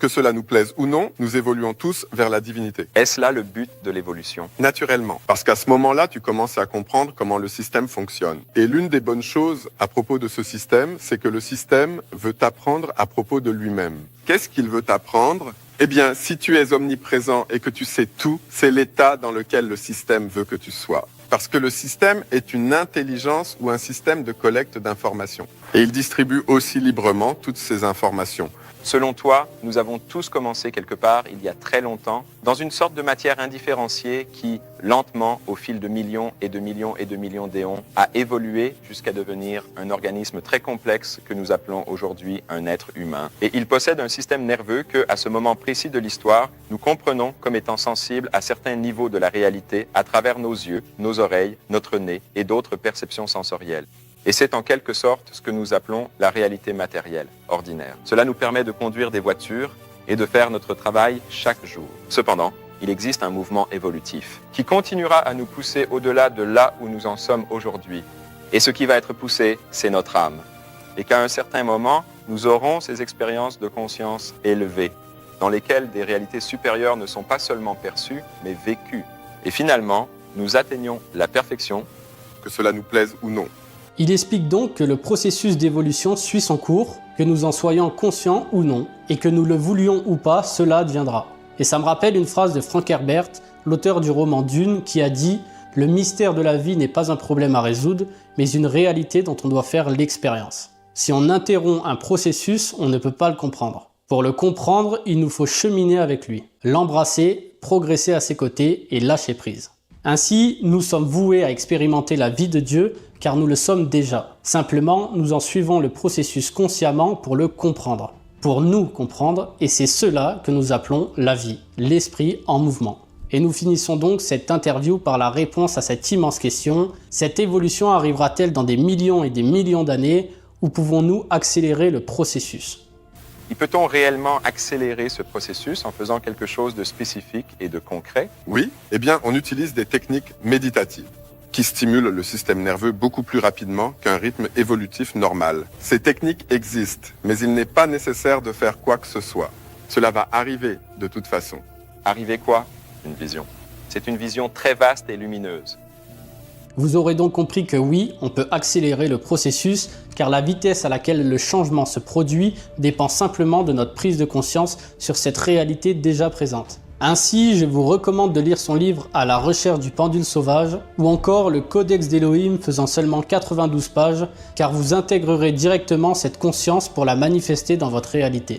Que cela nous plaise ou non, nous évoluons tous vers la divinité. Est-ce là le but de l'évolution? Naturellement, parce qu'à ce moment-là, tu commences à comprendre comment le système fonctionne. Et l'une des bonnes choses à propos de ce système, c'est que le système veut t'apprendre à propos de lui-même. Qu'est-ce qu'il veut t'apprendre? Eh bien, si tu es omniprésent et que tu sais tout, c'est l'état dans lequel le système veut que tu sois. Parce que le système est une intelligence ou un système de collecte d'informations. Et il distribue aussi librement toutes ces informations. Selon toi, nous avons tous commencé quelque part, il y a très longtemps, dans une sorte de matière indifférenciée qui, lentement, au fil de millions et de millions et de millions d'éons, a évolué jusqu'à devenir un organisme très complexe que nous appelons aujourd'hui un être humain. Et il possède un système nerveux que, à ce moment précis de l'histoire, nous comprenons comme étant sensible à certains niveaux de la réalité à travers nos yeux, nos oreilles, notre nez et d'autres perceptions sensorielles. Et c'est en quelque sorte ce que nous appelons la réalité matérielle, ordinaire. Cela nous permet de conduire des voitures et de faire notre travail chaque jour. Cependant, il existe un mouvement évolutif qui continuera à nous pousser au-delà de là où nous en sommes aujourd'hui. Et ce qui va être poussé, c'est notre âme. Et qu'à un certain moment, nous aurons ces expériences de conscience élevées, dans lesquelles des réalités supérieures ne sont pas seulement perçues, mais vécues. Et finalement, nous atteignons la perfection. Que cela nous plaise ou non. Il explique donc que le processus d'évolution suit son cours, que nous en soyons conscients ou non, et que nous le voulions ou pas, cela adviendra. Et ça me rappelle une phrase de Frank Herbert, l'auteur du roman Dune, qui a dit « Le mystère de la vie n'est pas un problème à résoudre, mais une réalité dont on doit faire l'expérience. Si on interrompt un processus, on ne peut pas le comprendre. Pour le comprendre, il nous faut cheminer avec lui, l'embrasser, progresser à ses côtés et lâcher prise. Ainsi, nous sommes voués à expérimenter la vie de Dieu, car nous le sommes déjà. Simplement, nous en suivons le processus consciemment pour le comprendre, pour nous comprendre, et c'est cela que nous appelons la vie, l'esprit en mouvement. Et nous finissons donc cette interview par la réponse à cette immense question. Cette évolution arrivera-t-elle dans des millions et des millions d'années, ou pouvons-nous accélérer le processus ? Et peut-on réellement accélérer ce processus en faisant quelque chose de spécifique et de concret? Oui, eh bien, on utilise des techniques méditatives qui stimulent le système nerveux beaucoup plus rapidement qu'un rythme évolutif normal. Ces techniques existent, mais il n'est pas nécessaire de faire quoi que ce soit. Cela va arriver de toute façon. Arriver quoi? Une vision. C'est une vision très vaste et lumineuse. Vous aurez donc compris que oui, on peut accélérer le processus, car la vitesse à laquelle le changement se produit dépend simplement de notre prise de conscience sur cette réalité déjà présente. Ainsi, je vous recommande de lire son livre « À la recherche du pendule sauvage » ou encore le Codex d'Elohim faisant seulement 92 pages, car vous intégrerez directement cette conscience pour la manifester dans votre réalité.